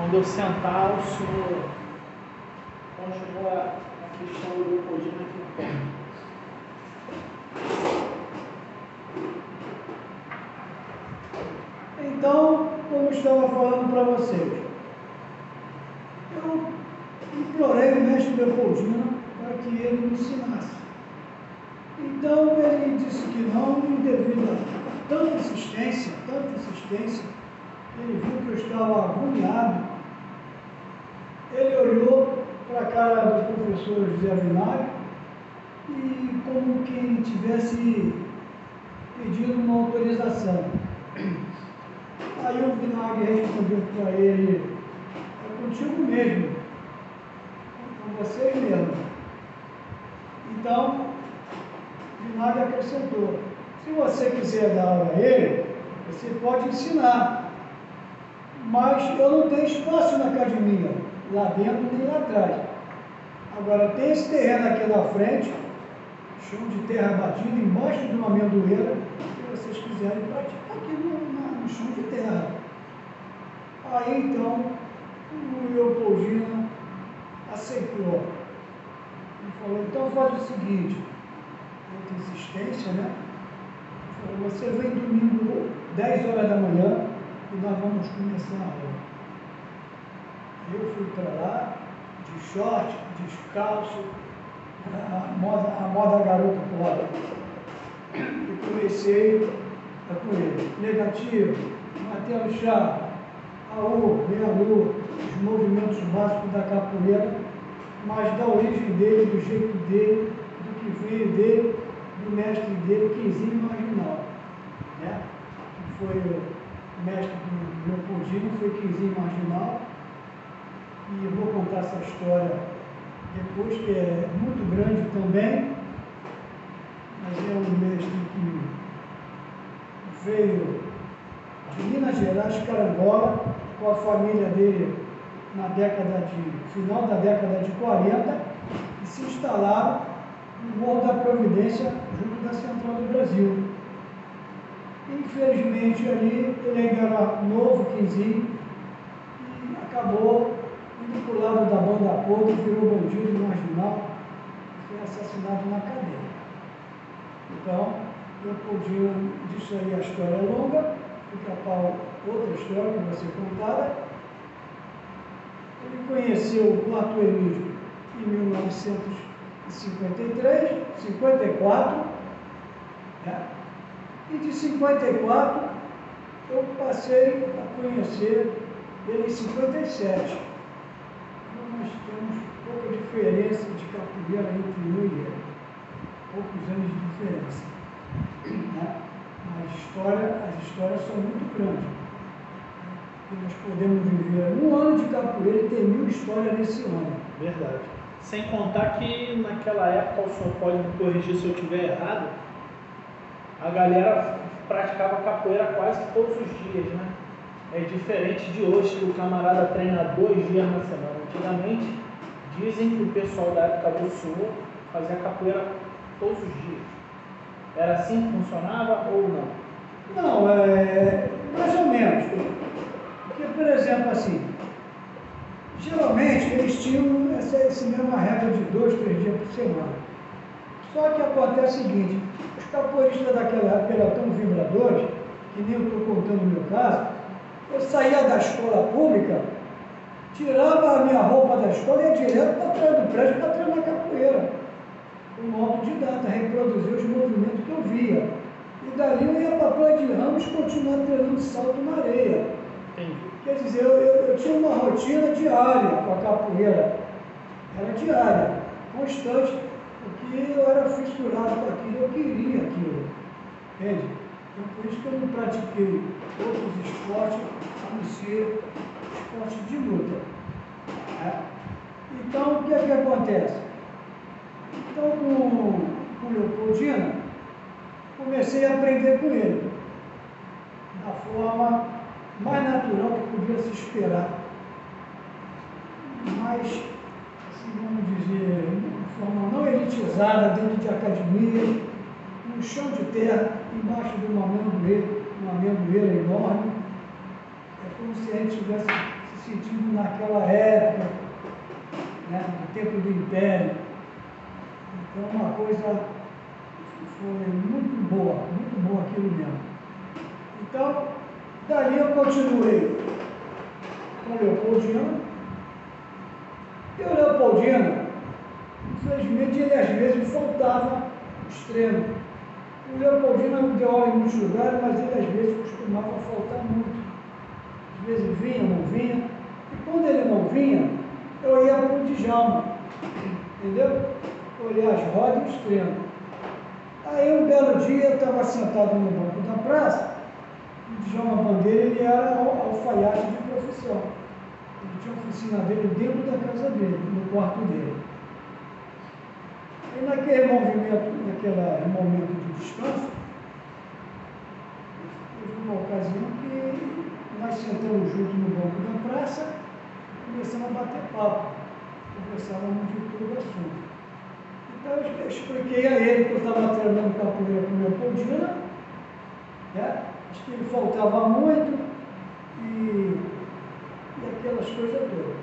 Quando eu sentar, o senhor continua a questão do Leopoldino aqui no ponto. Então, como estava falando para vocês, eu implorei o mestre Leopoldino para que ele me ensinasse. Então, ele disse que não, e devido a tanta insistência, ele viu que eu estava agoniado. Ele olhou para a cara do professor José Vinagre e como quem tivesse pedido uma autorização. Aí o Vinagre respondeu para ele: é contigo mesmo, com você mesmo. Então, Vinagre acrescentou: se você quiser dar aula a ele, você pode ensinar, mas eu não tenho espaço na academia, lá dentro nem lá atrás. Agora, tem esse terreno aqui na frente, chão de terra batida, embaixo de uma amendoeira, se vocês quiserem praticar aqui no chão de terra. Aí, então, o Leopoldino aceitou. Ele falou: então faz o seguinte, muita insistência, né? Ele falou: você vem domingo, 10 horas da manhã, e nós vamos começar a aula. Eu fui para lá, de short, descalço, a moda garota fora. E comecei com ele: negativo, Martelo Chá, AU, meia-lua, os movimentos básicos da capoeira, mas da origem dele, do jeito dele, do que veio dele, do mestre dele, Quinzinho Marginal, né? Que foi o mestre do Leopoldino, foi Quinzinho Marginal. E eu vou contar essa história depois, que é muito grande também, mas é um mestre que veio de Minas Gerais, Carangola, com a família dele final da década de 40, e se instalaram no Morro da Providência, junto da Central do Brasil. Infelizmente, ali, ele ainda era novo, Quinzinho, e acabou indo para o lado da banda podre, virou bandido marginal, foi assassinado na cadeia. Então, Leopoldino, disso aí a história é longa, fica para outra história que vai ser contada. Ele conheceu o Arthur Emílio em 1953, 54, né? E de 54 eu passei a conhecer ele em 57. Então nós temos pouca diferença de capoeira entre eu e ele, poucos anos de diferença, né? As histórias são muito grandes. Que nós podemos viver um ano de capoeira e ter 1000 histórias nesse ano. Verdade. Sem contar que naquela época, o senhor pode me corrigir se eu estiver errado, a galera praticava capoeira quase todos os dias, né? É diferente de hoje, que o camarada treina 2 dias na semana. Antigamente, dizem que o pessoal da época do senhor fazia capoeira todos os dias. Era assim que funcionava ou não? Não, mais ou menos. Porque, por exemplo, assim, geralmente eles tinham essa mesma regra de 2, 3 dias por semana. Só que acontece o seguinte: os capoeiristas daquela época eram tão vibradores, que nem eu estou contando no meu caso. Eu saía da escola pública, tirava a minha roupa da escola e ia direto para trás do prédio para treinar capoeira. Como autodidata, reproduzir os movimentos que eu via. E dali eu ia para a Praia de Ramos continuar treinando salto na areia. Quer dizer, eu tinha uma rotina diária com a capoeira. Era diária, constante, porque eu era fissurado com aquilo, eu queria aquilo. Entende? Então, por isso que eu não pratiquei outros esportes, a não ser esporte de luta. Então, o que é que acontece? Então, com o Leopoldino, comecei a aprender com ele, da forma mais natural que podia se esperar. Mas, assim, vamos dizer, de forma não elitizada, dentro de academias, no chão de terra, embaixo de uma amendoeira enorme. É como se a gente estivesse se sentido naquela época, né, no tempo do Império. Então, uma coisa foi muito boa aquilo mesmo. Então, dali eu continuei com o Leopoldina. E o Leopoldina, infelizmente, ele às vezes faltava os treinos. O Leopoldina deu aula em muitos lugares, mas ele às vezes costumava faltar muito. Às vezes vinha, não vinha. E quando ele não vinha, eu ia para o Djalma, entendeu? Olhar as rodas e os treinos. Aí um belo dia eu estava sentado no banco da praça, o Djalma Bandeira, ele era alfaiate de profissão. Ele tinha a oficina dele dentro da casa dele, no quarto dele. E naquele momento de descanso, teve uma ocasião que nós sentamos juntos no banco da praça e começamos a bater papo. Conversávamos de todo o assunto. Então eu expliquei a ele que eu estava treinando capoeira com o Leopoldina, né? Acho que ele faltava muito e aquelas coisas todas.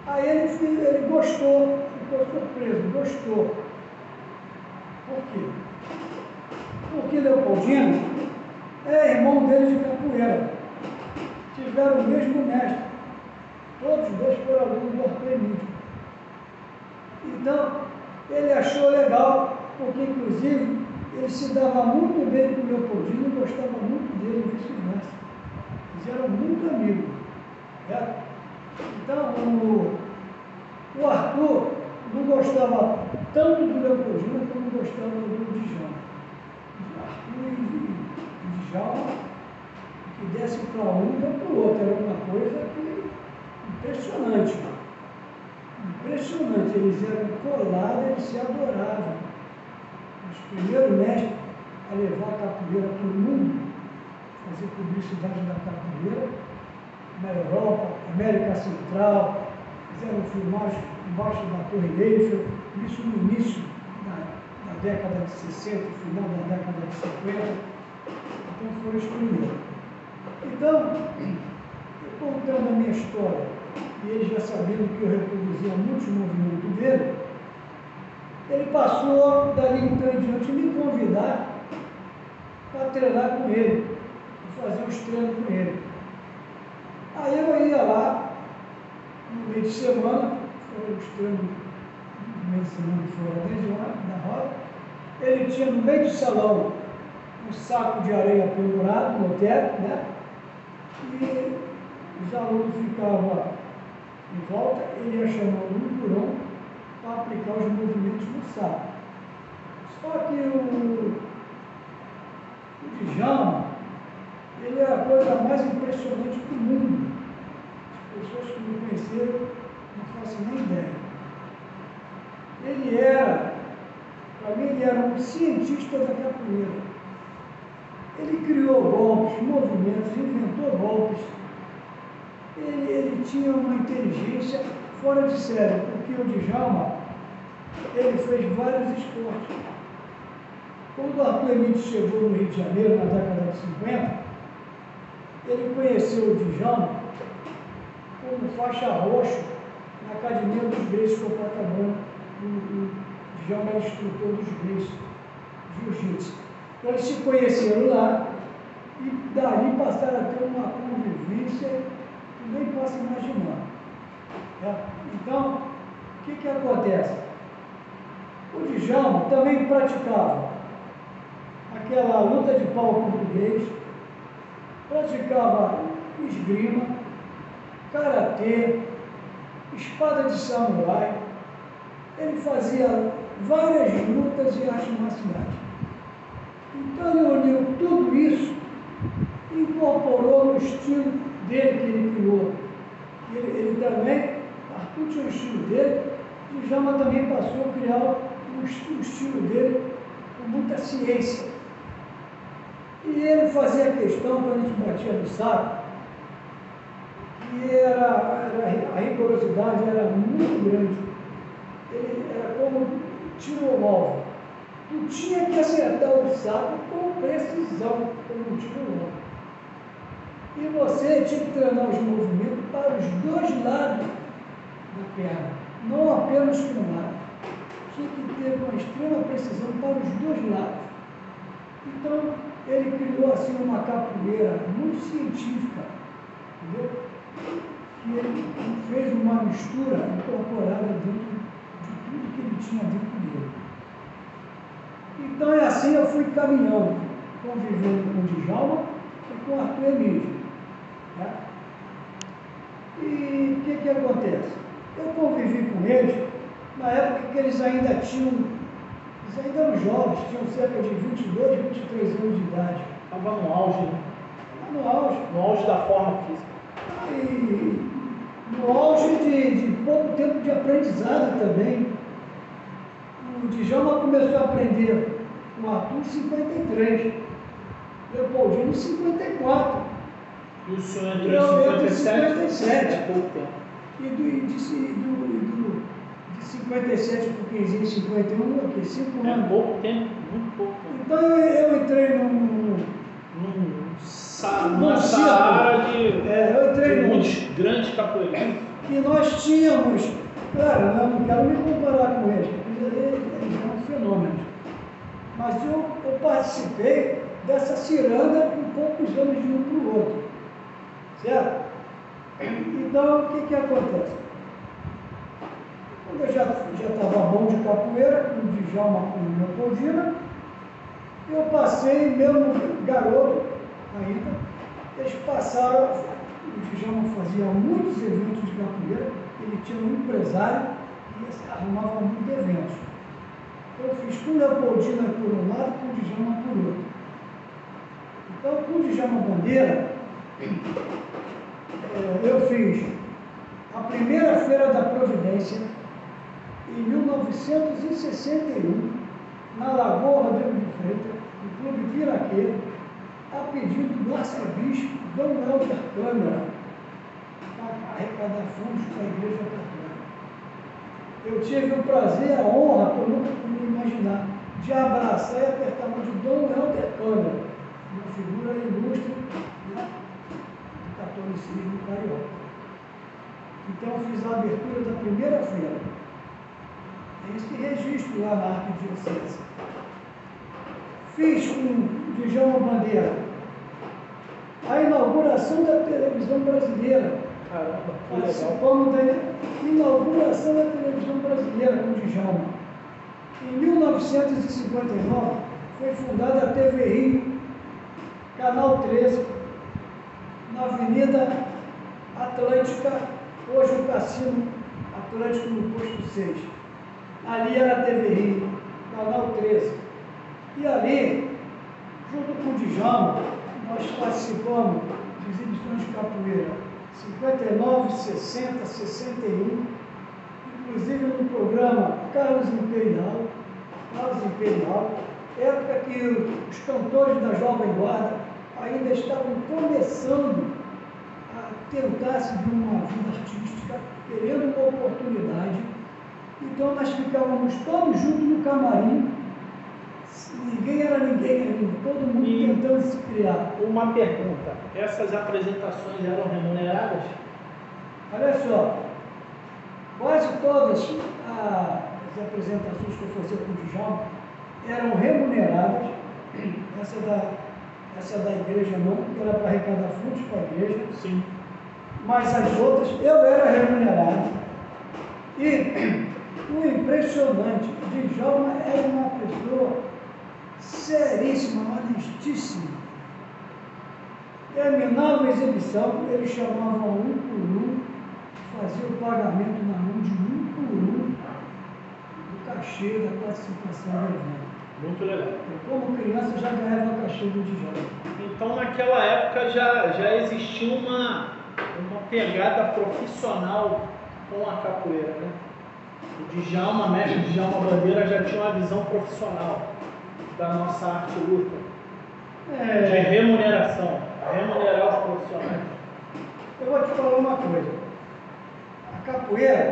Aí ele gostou, ficou surpreso, gostou. Por quê? Porque Leopoldina é irmão dele de capoeira. Tiveram o mesmo mestre. Todos os dois foram alunos do Arthur Emílio. Então, ele achou legal, porque inclusive ele se dava muito bem com o Leopoldina e gostava muito dele e vice-versa. Eles eram muito amigos. Né? Então, o Arthur não gostava tanto do Leopoldina como gostava do Djalma. Arthur e Djalma, que desse para um e para o outro, era uma coisa que impressionante. Impressionante, eles eram colados, eles se adoravam. Os primeiros mestres a levar a capoeira para o mundo, fazer publicidade da capoeira, na Europa, América Central, fizeram filmagens embaixo da Torre Eiffel, isso no início da década de 60, final da década de 50, então foram os primeiros. Então, eu contando a minha história, e ele já sabendo que eu reproduzia muitos movimentos dele, ele passou, dali então em diante, me convidar para treinar com ele, para fazer os treinos com ele. Aí eu ia lá, no meio de semana, foram os treinos, no meio de semana fora 10 horas, na roda, ele tinha no meio do salão um saco de areia pendurado no teto, né? E os alunos ficavam em volta, ele ia chamando um por um para aplicar os movimentos no saco. Só que o Djalma, ele é a coisa mais impressionante do mundo. As pessoas que me conheceram não fazem nem ideia. Ele era, para mim, ele era um cientista da capoeira. Ele criou golpes, movimentos, inventou golpes. Ele tinha uma inteligência fora de série, porque o Djalma, ele fez vários esportes. Quando o Arthur Emílio chegou no Rio de Janeiro, na década de 50, ele conheceu o Djalma como faixa roxa na Academia dos Greios Copacabana. O Djalma era instrutor dos Greios, Jiu-Jitsu. Então eles se conheceram lá e dali passaram a ter uma convivência que nem posso imaginar. Então, o que acontece? O Djalma também praticava aquela luta de pau português, praticava esgrima, karatê, espada de samurai. Ele fazia várias lutas e artes marciais. Então ele uniu tudo isso e incorporou no estilo dele que ele criou. Ele também, Arthur tinha o estilo dele, e o Djalma também passou a criar o estilo dele com muita ciência. E ele fazia questão, quando a gente batia no saco, que a rigorosidade era muito grande. Ele era como tiro ao alvo. Tu tinha que acertar o saco com precisão, como um tiro ao alvo. E você tinha que treinar os movimentos para os dois lados da perna, não apenas para um lado. Tinha que ter uma extrema precisão para os dois lados. Então, ele criou assim uma capoeira muito científica, entendeu? Que ele fez uma mistura incorporada dentro de tudo que ele tinha dentro dele. Então é assim eu fui caminhando, convivendo com o Djalma e com o Arthur Emílio. Né? E o que acontece? Eu convivi com eles na época que eles ainda eram jovens, tinham cerca de 22, 23 anos de idade. Estava no auge, né? No auge. No auge da forma física. E no auge de pouco tempo de aprendizado também. O Djalma começou a aprender com o Arthur em 53, Leopoldino em 54. E o senhor entrou em 57? É pouco tempo. E de 57 para o 15 em 51, aqui, 5 anos. É pouco tempo, muito pouco tempo. Então eu entrei numa seara eu entrei de muitos grandes capoeiristas. Que nós tínhamos, claro, eu não quero me comparar com eles, porque eles eram fenômenos. Mas eu participei dessa ciranda com poucos anos de um para o outro. Certo? Então, o que acontece? Quando eu já estava bom de capoeira, com o Djalma, com o Leopoldina, eu passei, mesmo garoto ainda, eles passaram, o Djalma fazia muitos eventos de capoeira, ele tinha um empresário e arrumava muitos eventos. Eu fiz com o Leopoldina por um lado e com o Djalma por outro. Então, com o Djalma Bandeira, eu fiz a primeira Feira da Providência em 1961, na Lagoa Rodrigo de Freitas, no Clube Piraquê, a pedido do arcebispo Dom Helder Câmara, para arrecadar fundos para a Igreja Católica. Eu tive o prazer, a honra, que eu nunca podia imaginar, de abraçar e apertar a mão de Dom Helder Câmara, uma figura ilustre, né, do catolicismo carioca. Então eu fiz a abertura da primeira feira. Tem esse registro lá na Arquidiocese. Fiz com o Djalma Bandeira a inauguração da televisão brasileira. Caramba, que Participamos da inauguração da televisão brasileira com o Djalma. Em 1959 foi fundada a TV Rio, Canal 13, na Avenida Atlântica, hoje o Cassino Atlântico no Posto 6. Ali era a TV Rio, Canal 13. E ali, junto com o Djalma, nós participamos de exibições de capoeira 59, 60, 61, inclusive no programa Carlos Imperial, época que os cantores da Jovem Guarda ainda estavam começando a tentar seguir uma vida artística, querendo uma oportunidade. Então nós ficávamos todos juntos no camarim, ninguém era ninguém ainda, todo mundo tentando se criar. Uma pergunta, essas apresentações eram remuneradas? Olha só, quase todas as apresentações que eu fazia com o Djalma eram remuneradas. Essa da igreja não, porque era para arrecadar fundos para a igreja. Sim. Mas as outras eu era remunerado. E o impressionante, o Djalma era uma pessoa seríssima, honestíssima. Terminava a exibição, eles chamavam um por um, fazia o pagamento na mão de um por um do cachê da participação do evento. Muito legal. Eu, como criança, já ganhava o cachê do Djalma. Então, naquela época já existia uma pegada profissional com a capoeira, né? O Djalma, mestre Djalma Bandeira, já tinha uma visão profissional da nossa arte luta, de remuneração, remunerar os profissionais. Eu vou te falar uma coisa. A capoeira,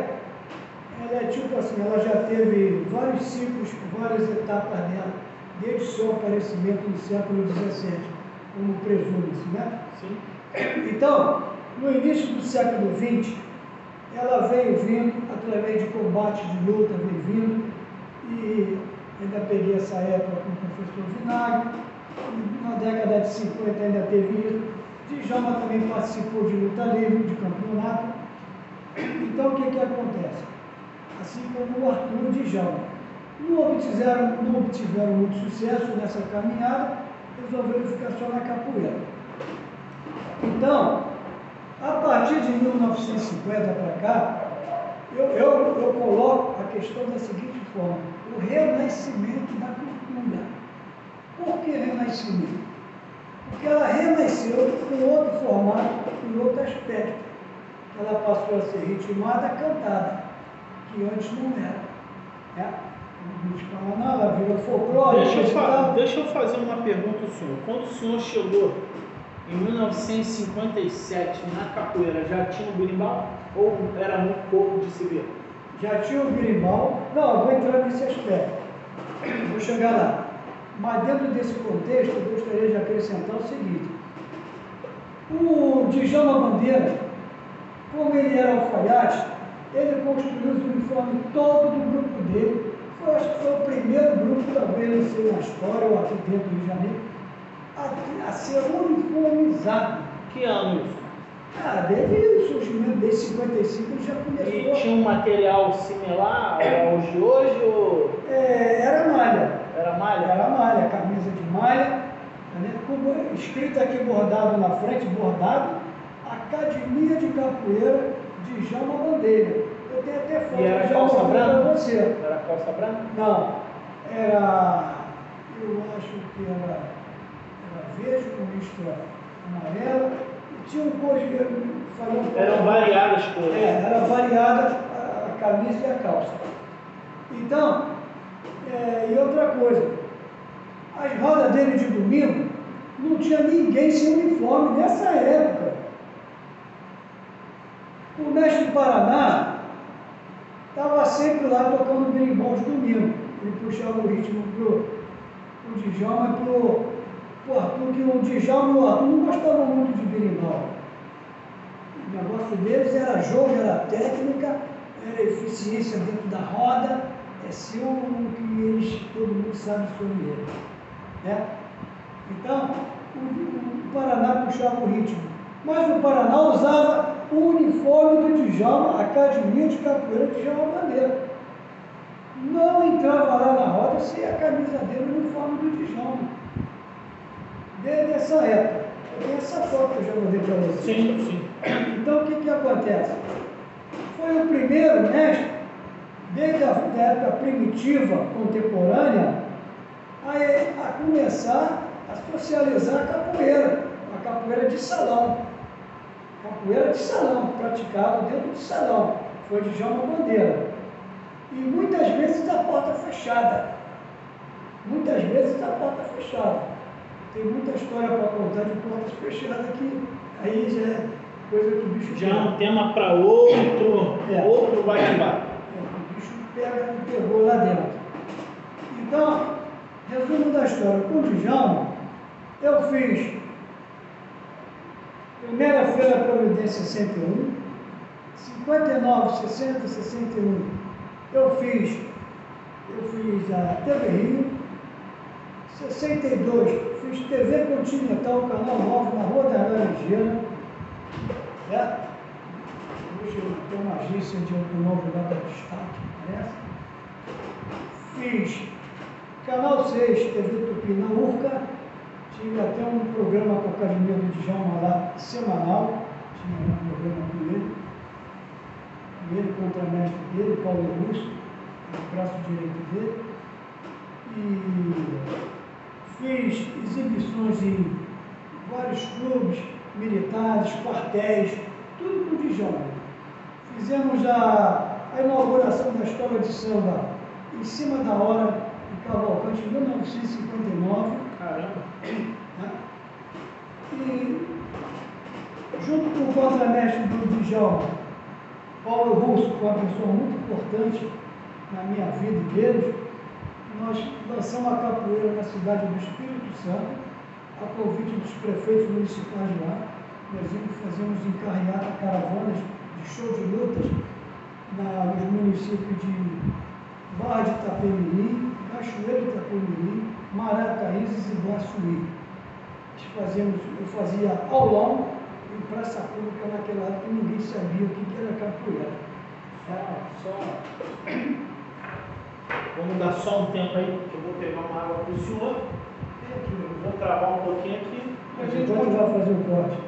ela é tipo assim, ela já teve vários ciclos, várias etapas dela, desde o seu aparecimento no século XVII, como presume-se, né? Sim. Então, no início do século XX, ela veio vindo através de combates de luta, veio vindo, e ainda peguei essa época com o professor Vinagre, na década de 50 ainda teve isso. Djalma também participou de luta livre, de campeonato. Então, o que acontece? Assim como o Arthur e o Djalma. Não obtiveram muito sucesso nessa caminhada, resolveram ficar só na capoeira. Então, a partir de 1950 para cá, eu coloco a questão da seguinte forma: o renascimento da cultura. Por que renascimento? Porque ela renasceu com outro formato, com outro aspecto. Ela passou a ser ritmada, cantada, que antes não era. Ela virou folclore. Deixa eu fazer uma pergunta ao senhor. Quando o senhor chegou em 1957 na capoeira, já tinha o berimbau? Ou era muito pouco de se ver? Já tinha o berimbau. Não, eu vou entrar nesse aspecto. Vou chegar lá. Mas dentro desse contexto, eu gostaria de acrescentar o seguinte: o Djalma Bandeira, como ele era alfaiate, ele construiu os uniformes todo do grupo dele. Acho que foi o primeiro grupo, talvez não sei na história ou aqui dentro do Rio de Janeiro, a ser uniformizado. Que ano isso? Desde o surgimento, desde 55 ele já começou. E tinha um material similar ao de hoje? Ou... Era malha. Era malha? Era malha, camisa de malha, né? Escrito aqui bordado na frente, bordado, Academia de Capoeira de Djalma Bandeira. Eu tenho até foto. E era calça branca? Você. Era calça branca? Não, era, eu acho que era verde com mistura amarela, e tinha um cor de... Eram variadas cores. Era variada a camisa e a calça. Então, e outra coisa, as rodas dele de domingo, não tinha ninguém sem uniforme nessa época. O mestre do Paraná estava sempre lá tocando berimbau de domingo. Ele puxava o ritmo pro Djalma e pro Arthur, porque o Djalma e o Arthur não gostavam muito de berimbau. O negócio deles era jogo, era técnica, era eficiência dentro da roda, ser o que todo mundo sabe sobre ele. Né? Então, o Paraná puxava o ritmo. Mas o Paraná usava o uniforme do Djalma, a Academia de Capoeira de Djalma Bandeira. Não entrava lá na roda sem a camisa dele, o uniforme do Djalma. Desde essa época. Tem essa foto que eu já mandei para vocês. Sim, sim. Então, o que acontece? Foi o primeiro mestre, desde a época primitiva, contemporânea, a começar a socializar a capoeira de salão. Capoeira de salão, praticada dentro do salão. Foi de Djalma Bandeira. E muitas vezes a porta fechada. Muitas vezes a porta fechada. Tem muita história para contar de portas fechadas que aí já é coisa que o bicho já é um tema para outro bate-papo. O bicho pegou lá dentro. Então, resumo da história. Com o Djalma, eu fiz primeira Feira Providência 61, 59, 60, 61, eu fiz a TV Rio, 62, fiz TV Continental, Canal 9, na Rua da Laranjeira, certo? Hoje eu tenho uma agência de automóvel lá da Destaque, parece. Fiz Canal 6, TV Tupi na Urca, tive até um programa com a Academia do Djalma lá, semanal, tinha um programa com ele contra a mestre dele, Paulo Russo, o braço direito dele, e fiz exibições em vários clubes militares, quartéis, tudo com o Djalma. Fizemos a inauguração da escola de samba em cima da hora, em Cavalcante, em 1959. Caramba! E junto com o contramestre do Djalma, Paulo Russo, que foi uma pessoa muito importante na minha vida e deles, nós lançamos a capoeira na cidade do Espírito Santo, a convite dos prefeitos municipais lá, por exemplo, fazemos em carreata caravanas de show de lutas nos municípios de Barra de Itapemirim, Cachoeiro de Itapemirim, Marataízes e Guaçuí. Eu fazia aulão em praça pública naquela época, ninguém sabia o que era capoeira. Vamos dar só um tempo aí, que eu vou pegar uma água para o senhor. Eu vou travar um pouquinho aqui. A gente vai fazer o corte.